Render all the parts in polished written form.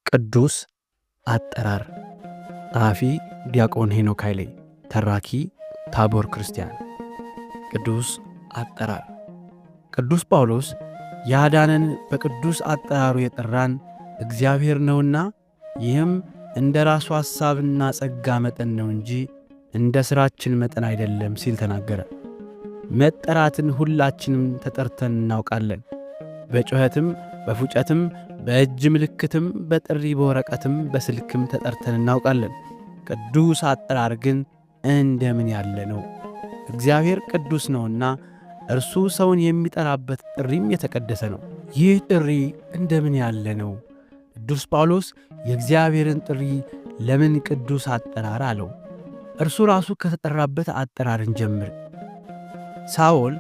ቅዱስ አጠራር ጸሐፊ ዲያቆን ሄኖክ ኃይሌ ተራኪ ታቦር ክርስቲያን። ቅዱስ አጠራር ቅዱስ ጳውሎስ ያዳነን በቅዱስ አጠራሩ የጠራን እግዚአብሔር ነውና ይህም እንደ ራሱ ሐሳብና ጸጋ መጠን ነው እንጂ እንደ ሥራችን መጠን አይደለም ሲል ተናገረ። መጠራትን ሁላችንም ተጠርተን እናውቃለን። በጩኸትም በፉጨትም በእጅ ምልክትም በጥሪ በወረቀትም በስልክም ተጠርተን እናውቃለን። ቅዱስ አጠራር ግን እንደምን ያለ ነው! እግዚአብሔር ቅዱስ ነውና እርሱ ሰውን የሚጠራበት ጥሪም የተቀደሰ ነው። ይህ ጥሪ እንደምን ያለ ነው! ቅዱስ ጳውሎስ የእግዚአብሔርን ጥሪ ለምን ቅዱስ አጠራር አለው? እርሱ ራሱ ከተጠራበት አጠራር እንጀምር። ሳኦል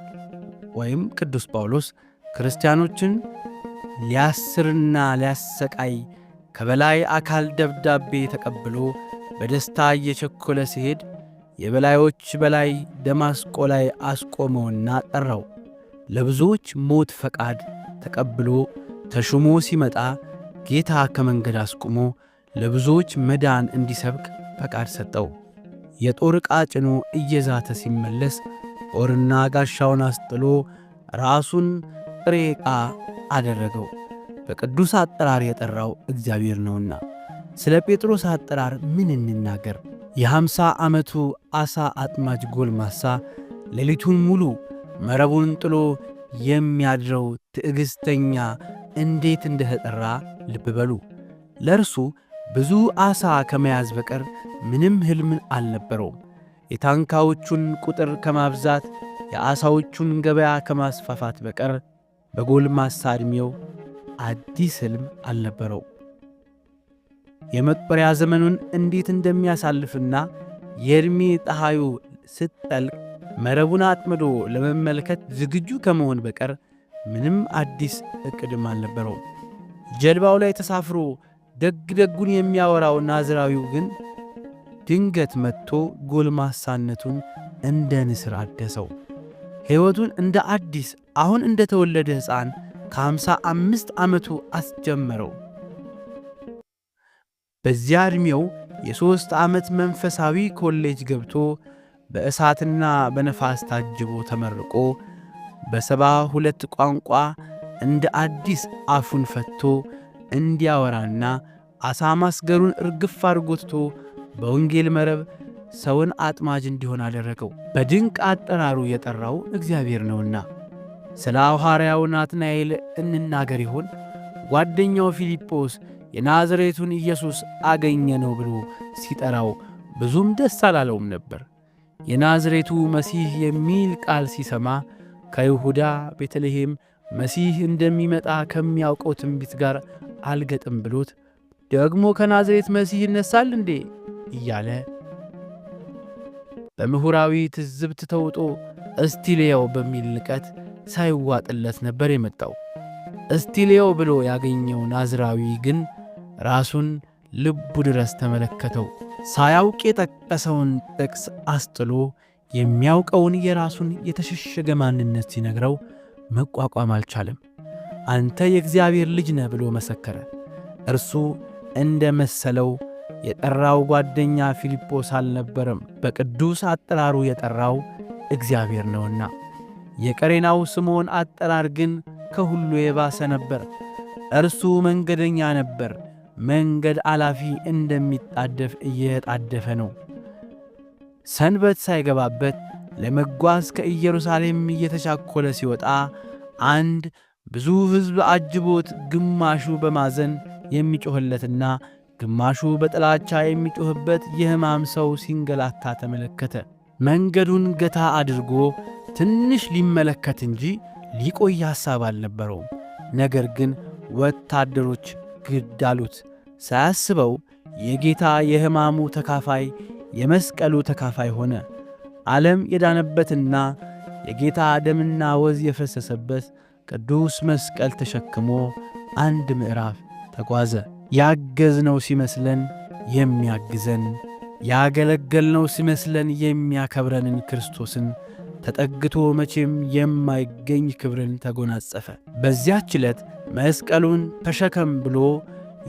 ወይም ቅዱስ ጳውሎስ ክርስቲያኖችን ሊያስርና ሊያሰቃይ ከበላይ አካል ደብዳቤ ተቀብሎ በደስታ እየቸኮለ ሲሄድ የበላዮች በላይ ደማስቆ ላይ አስቆመውና ጠራው። ለብዙዎች ሞት ፈቃድ ተቀብሎ ተሹሞ ሲመጣ ጌታ ከመንገድ አስቁሞ ለብዙዎች መዳን እንዲሰብክ ፈቃድ ሰጠው። የጦር ዕቃ ጭኖ እየዛተ ሲመለስ ጦርና ጋሻውን አስጥሎ ራሱን ጥሬ ዕቃ አደረገው። በቅዱስ አጠራር የጠራው እግዚአብሔር ነውና። ስለ ጴጥሮስ አጠራር ምን እንናገር? የ50 ዓመቱ ዓሣ አጥማጅ ጎልማሳ ሌሊቱን ሙሉ መረቡን ጥሎ የሚያድረው ትዕግሥተኛ እንዴት እንደተጠራ ልብ በሉ። ለእርሱ ብዙ ዓሣ ከመያዝ በቀር ምንም ሕልምን አልነበረውም። የታንኳዎቹን ቁጥር ከማብዛት የዓሣዎቹን ገበያ ከማስፋፋት በቀር በጎልማሳ ዕድሜው አዲስ ሕልም አልነበረው። የመቁጠሪያ ዘመኑን እንዴት እንደሚያሳልፍና የዕድሜ ፀሐዩ ስትጠልቅ መረቡን አጥምዶ ለመመልከት ዝግጁ ከመሆን በቀር ምንም አዲስ ዕቅድም አልነበረውም። ጀልባው ላይ ተሳፍሮ ደግ ደጉን የሚያወራው ናዝራዊው ግን ድንገት መጥቶ ጎልማሳነቱን እንደ ንስር አደሰው። ሕይወቱን እንደ አዲስ አሁን እንደ ተወለደ ሕፃን ከ55 ዓመቱ አስጀመረው። በዚያ ዕድሜው የ3 ዓመት መንፈሳዊ ኮሌጅ ገብቶ በእሳትና በነፋስ ታጅቦ ተመርቆ በ72 ቋንቋ እንደ አዲስ አፉን ፈትቶ እንዲያወራና ዓሣ ማስገሩን እርግፍ አድርጎትቶ በወንጌል መረብ ሰውን አጥማጅ እንዲሆን አደረገው። በድንቅ አጠራሩ የጠራው እግዚአብሔር ነውና። ስለ ሐዋርያው ናትናኤል እንናገር ይሆን? ጓደኛው ፊልጶስ የናዝሬቱን ኢየሱስ አገኘ ነው ብሎ ሲጠራው ብዙም ደስ አላለውም ነበር። የናዝሬቱ መሲህ የሚል ቃል ሲሰማ ከይሁዳ ቤተልሔም መሲህ እንደሚመጣ ከሚያውቀው ትንቢት ጋር አልገጥም ብሎት ደግሞ ከናዝሬት መሲህ ይነሳል እንዴ እያለ በምሁራዊ ትዝብት ተውጦ እስቲሌው በሚል ንቀት ሳይዋጥለት ነበር የመጣው። እስቲሌው ብሎ ያገኘው ናዝራዊ ግን ራሱን ልቡ ድረስ ተመለከተው። ሳያውቅ የጠቀሰውን ጥቅስ አስጥሎ የሚያውቀውን የራሱን የተሸሸገ ማንነት ሲነግረው መቋቋም አልቻለም። አንተ የእግዚአብሔር ልጅ ነህ ብሎ መሰከረ። እርሱ እንደ መሰለው የጠራው ጓደኛ ፊልጶስ አልነበረም። በቅዱስ አጠራሩ የጠራው እግዚአብሔር ነውና። የቀሬናው ስምዖን አጠራር ግን ከሁሉ የባሰ ነበር። እርሱ መንገደኛ ነበር። መንገድ አላፊ እንደሚጣደፍ እየጣደፈ ነው። ሰንበት ሳይገባበት ለመጓዝ ከኢየሩሳሌም እየተቻኰለ ሲወጣ አንድ ብዙ ሕዝብ አጅቦት ግማሹ በማዘን የሚጮኽለትና ግማሹ በጥላቻ የሚጮኽበት የሕማም ሰው ሲንገላታ ተመለከተ። መንገዱን ገታ አድርጎ ትንሽ ሊመለከት እንጂ ሊቆይ ሐሳብ አልነበረውም። ነገር ግን ወታደሮች ግድ አሉት። ሳያስበው የጌታ የሕማሙ ተካፋይ የመስቀሉ ተካፋይ ሆነ። ዓለም የዳነበትና የጌታ ደምና ወዝ የፈሰሰበት ቅዱስ መስቀል ተሸክሞ አንድ ምዕራፍ ተጓዘ። ያገዝነው ሲመስለን የሚያግዘን፣ ያገለገልነው ሲመስለን የሚያከብረንን ክርስቶስን ተጠግቶ መቼም የማይገኝ ክብርን ተጎናጸፈ። በዚያች ዕለት መስቀሉን ተሸከም ብሎ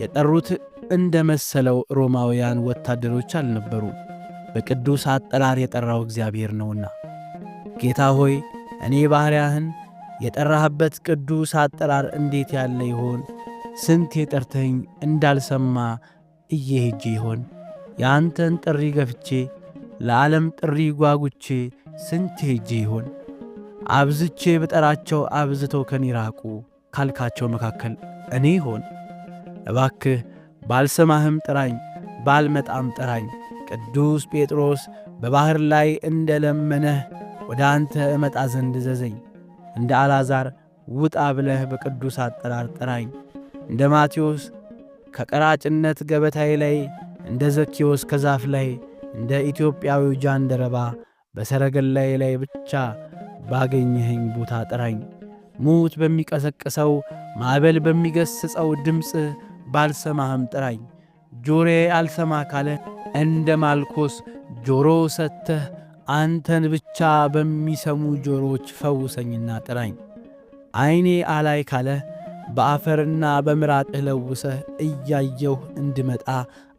የጠሩት እንደ መሰለው ሮማውያን ወታደሮች አልነበሩ። በቅዱስ አጠራር የጠራው እግዚአብሔር ነውና። ጌታ ሆይ እኔ ባሕርያህን የጠራህበት ቅዱስ አጠራር እንዴት ያለ ይሆን? ስንት የጠርተኝ እንዳልሰማ እየሄጄ ይሆን? የአንተን ጥሪ ገፍቼ ለዓለም ጥሪ ጓጉቼ ስንት ሄጄ ይሆን? አብዝቼ ብጠራቸው አብዝተው ከኔ ራቁ ካልካቸው መካከል እኔ ይሆን? እባክህ ባልሰማህም ጥራኝ፣ ባልመጣም ጥራኝ። ቅዱስ ጴጥሮስ በባሕር ላይ እንደ ለመነህ ወደ አንተ እመጣ ዘንድ እዘዘኝ። እንደ አልዓዛር ውጣ ብለህ በቅዱስ አጠራር ጥራኝ። እንደ ማቴዎስ ከቀራጭነት ገበታዬ ላይ፣ እንደ ዘኬዎስ ከዛፍ ላይ፣ እንደ ኢትዮጵያዊው ጃንደረባ በሰረገላዬ ላይ ብቻ ባገኘኸኝ ቦታ ጥራኝ። ሙት በሚቀሰቅሰው ማዕበል በሚገሥጸው ድምፅ ባልሰማህም ጥራኝ። ጆሮዬ አልሰማ ካለ እንደ ማልኮስ ጆሮ ሰጥተህ አንተን ብቻ በሚሰሙ ጆሮች ፈውሰኝና ጥራኝ። ዐይኔ አላይ ካለ በአፈርና በምራቅህ ለውሰህ እያየሁ እንድመጣ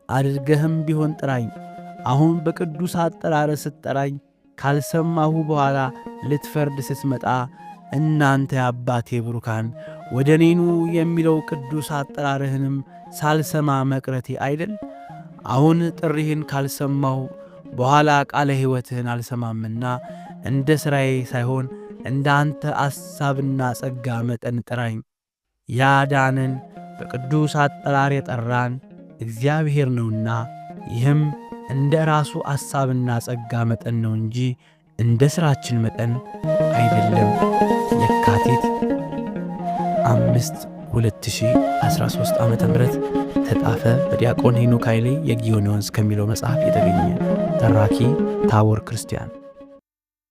አድርገህም ቢሆን ጥራኝ። አሁን በቅዱስ አጠራር ስትጠራኝ ካልሰማሁ በኋላ ልትፈርድ ስትመጣ እናንተ የአባቴ ብሩካን ወደ እኔኑ የሚለው ቅዱስ አጠራርህንም ሳልሰማ መቅረቴ አይደል? አሁን ጥሪህን ካልሰማሁ በኋላ ቃለ ሕይወትህን አልሰማምና እንደ ሥራዬ ሳይሆን እንደ አንተ አሳብና ጸጋ መጠን ጥራኝ። ያዳነን በቅዱስ አጠራር የጠራን እግዚአብሔር ነውና ይህም እንደ ራሱ አሳብና ጸጋ መጠን ነው እንጂ እንደ ሥራችን መጠን አይደለም። የካቲት 5 2013 ዓ.ም ተጣፈ። በዲያቆን ሄኖክ ኃይሌ የጊዮን ወንዝ ከሚለው መጽሐፍ የተገኘ። ተራኪ ታቦር ክርስቲያን